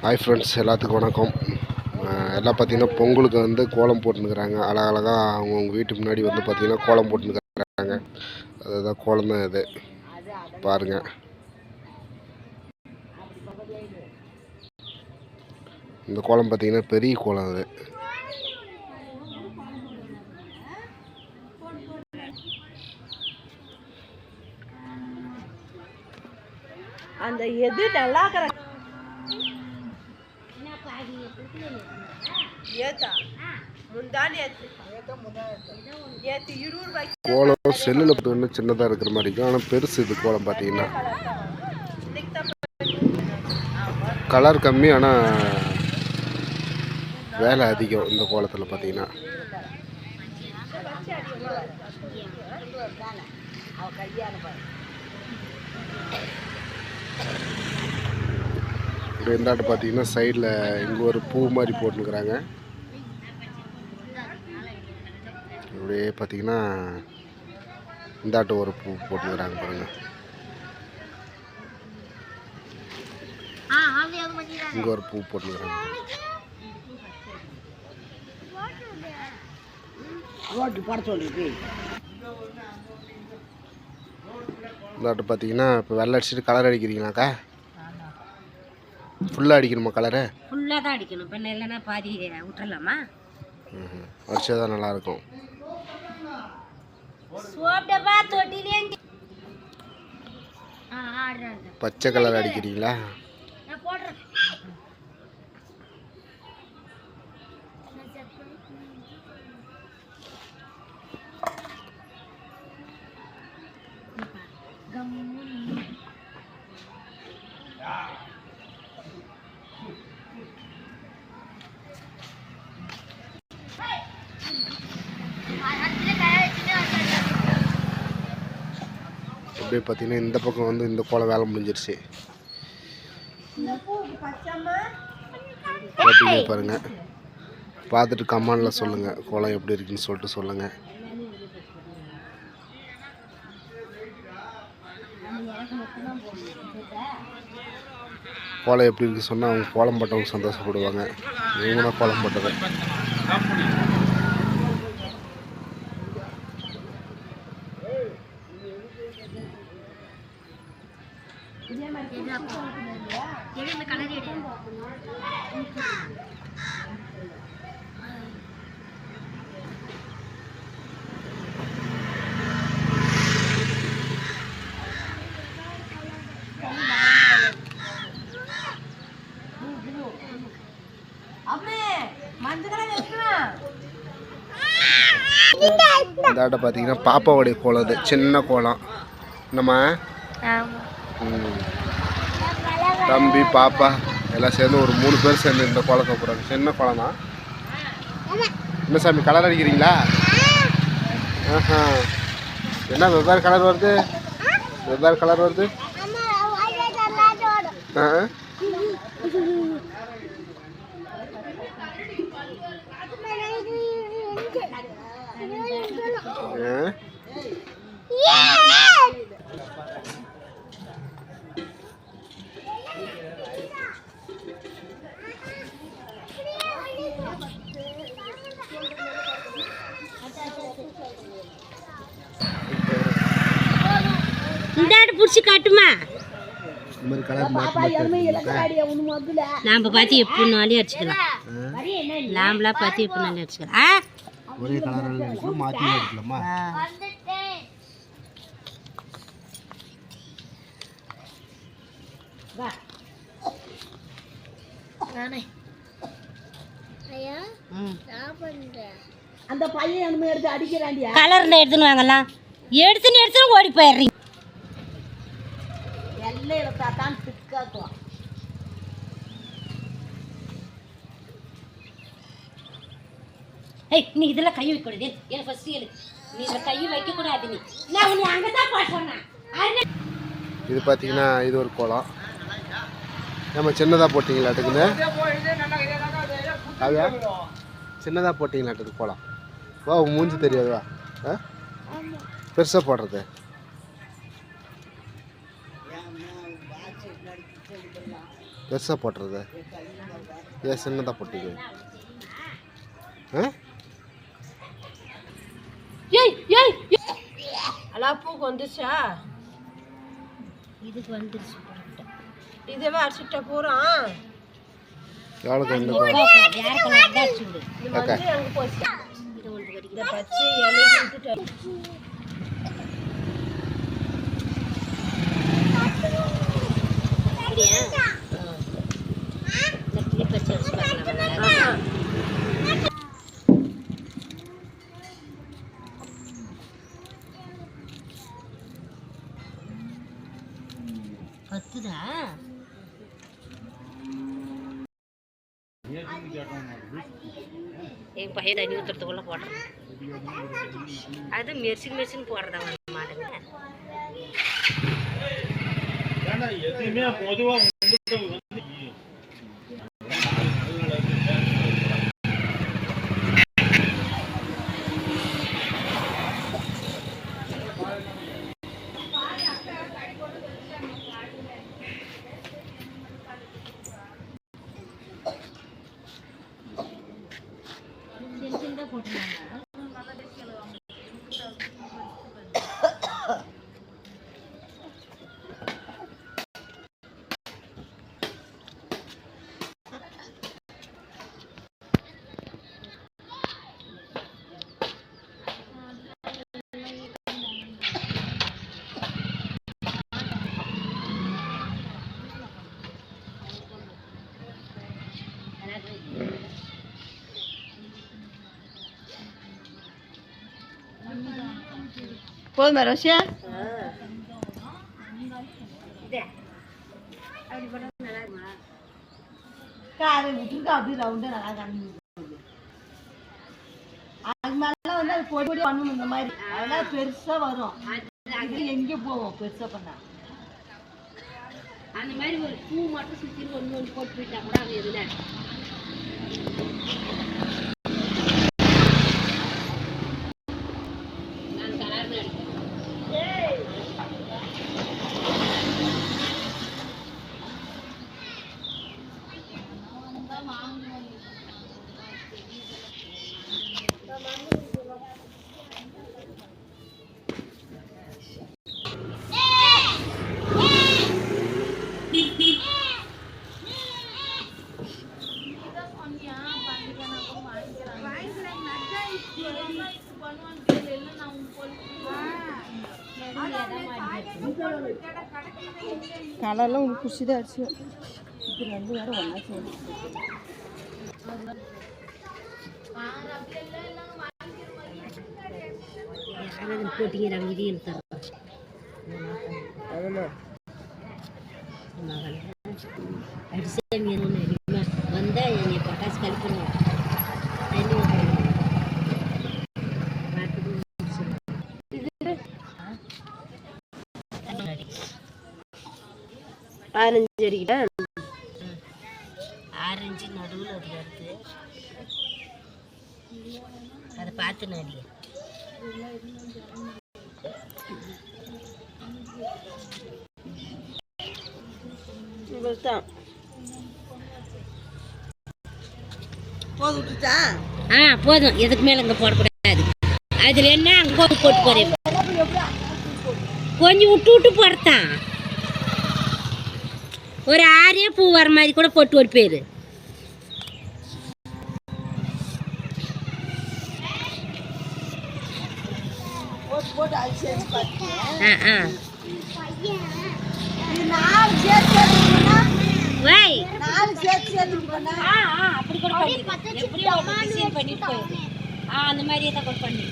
Hi friends, எல்லாத்துக்கும் வணக்கம். எல்லாம் பார்த்தீங்கன்னா பொங்கலுக்கு வந்து கோலம் போட்டுனுக்குறாங்க. அழகழகாக அவங்கவுங்க வீட்டு முன்னாடி வந்து பார்த்திங்கன்னா கோலம் போட்டுனுக்குறாங்க. அதுதான் கோலம் தான் இது பாருங்கள். இந்த கோலம் பார்த்திங்கன்னா பெரிய கோலம் அது. அந்த எது நல்லா கோலம் செல்லில் பார்த்தீங்கன்னா சின்னதாக இருக்கிற மாதிரி இருக்கும், ஆனால் பெருசு இது கோலம் பார்த்தீங்கன்னா. கலர் கம்மி, ஆனால் வேலை அதிகம் இந்த கோலத்தில் பார்த்தீங்கன்னா. இப்படி இந்தாட்டு பார்த்தீங்கன்னா சைடில் இங்கே ஒரு பூ மாதிரி போட்டுருக்குறாங்க. இப்படியே பார்த்தீங்கன்னா இந்தாட்டு ஒரு பூ போட்டுருக்குறாங்க பாருங்க. இங்கே ஒரு பூ போட்டுருக்குறாங்க. இந்தாட்டு பார்த்தீங்கன்னா இப்போ வெள்ளை அடிச்சுட்டு கலர் அடிக்கிறீங்களாக்கா? ஃபுல்லாக அடிக்கணுமா கலரை? ஃபுல்லாக தான் அடிக்கணும். இப்போ இல்லைன்னா பாதி விட்டுறலாமா? அடிச்சா தான் நல்லாயிருக்கும். பச்சை கலர் அடிக்கிறீங்களா? அப்படியே பார்த்தீங்கன்னா இந்த பக்கம் வந்து இந்த கோலம் வேலை முடிஞ்சிருச்சு. பார்த்தீங்க பாருங்க, பார்த்துட்டு கமெண்டில் சொல்லுங்கள் கோலம் எப்படி இருக்குன்னு சொல்லிட்டு சொல்லுங்கள். கோலம் எப்படி இருக்கு சொன்னால் அவங்க கோலம் போட்டவங்க சந்தோஷப்படுவாங்க. இவங்க தான் கோலம் போட்டது. இந்த ஆட்டை பார்த்தீங்கன்னா பாப்பாவுடைய கோலம், அது சின்ன கோலம். நம்ம தம்பி பாப்பா எல்லாம் சேர்ந்து ஒரு 3 பேர் சேர்ந்து இந்த கோலத்தை போகிறாங்க. சின்ன கோலம் தான். என்ன சாமி கலர் அடிக்கிறீங்களா? என்ன வெவ்வேறு கலர் வருது? வெவ்வேறு கலர் வருது. புடிச்சு காட்டுமா? நாம பார்த்து எப்படினாலும் அடிச்சுக்கலாம். நாமளா பார்த்து எப்படினாலும் அடிச்சுக்கலாம். ஒரே கலர் மாற்றி அடிக்கலாமா? அந்த பையன் எடுத்து அடிக்கிறாண்டியா? கலர் எடுத்துன்னு வாங்கலாம். எடுத்துன்னு ஓடி போயிடுறீங்க. எல்லாம் எடுத்தாத்தான் திக்காக்கும். ஏய், நீ இதெல்லாம் கை வைக்கூடாது. எனக்கு ஃபர்ஸ்ட் நீ இதில் கை வைக்கக்கூடாது. நான் உன்னை அங்கே தான் போட சொன்னேன். இது பார்த்தீங்கன்னா இது ஒரு கோலம். நம்ம சின்னதாக போட்டிங்களாட்டுக்குன்னு அவையா சின்னதாக போட்டிங்களாட்டுக்கு கோலம். வா, மூஞ்சி தெரியாதுவா? பெருசாக போடுறது. பெருசாக போட்டுறது ஏன் சின்னதாக போட்டீங்க? எல்லாம் பூக்கு வந்துச்சா? இதுக்கு வந்துருச்சு. இதுவே அடிச்சுட்ட பூரா எவ்வளோக்கு வந்து பச்சை இலையை விட்டுட்டு பத்துதா? என் பையன் தண்ணி ஊற்றுறதுக்குள்ள போடுறேன். அது மெர்சின் போடுறதா மாடுங்க. போதுமா ரோஷியா? காரை விட்டுருக்கா அப்படி ரவுண்டா நல்லா கண்ணி. அது மேல வந்து அது பொடி பொடி பண்ணணும் இந்த மாதிரி. அதெல்லாம் பெருசா வரும். இது எங்கே போவோம் பெருசா பண்ணா? அந்த மாதிரி ஒரு பூ மட்டும் சுற்றி ஒன்று போட்டு போயிட்டா கூட அது எதுல கலர்லாம் உங்களுக்கு குஷிதான் அடிச்சு. இது ரெண்டு வேற ஒன்றா சேர்ந்து போட்டிங்கிறாங்க. இது எனக்கு அடிச்சு வந்தா என்னை பட்டாசு கழிக்கணும். ஆரஞ்சு அடிக்கிட்ட ஆரஞ்சு நடுவில் அது வருது. அதை பார்த்து நடி. போதும். எதுக்கு மேலே இங்கே போடக்கூடாது. அதில் என்ன அங்கே போட்டு போறேன். கொஞ்சம் விட்டு விட்டு போடுத்தான். ஒரு ஆரே பூ வர மாதிரி கூட போட்டு ஒரு பேர். அப்படி கூட பண்ணிட்டு போயிரு. அந்த மாதிரியே தான் பண்ணி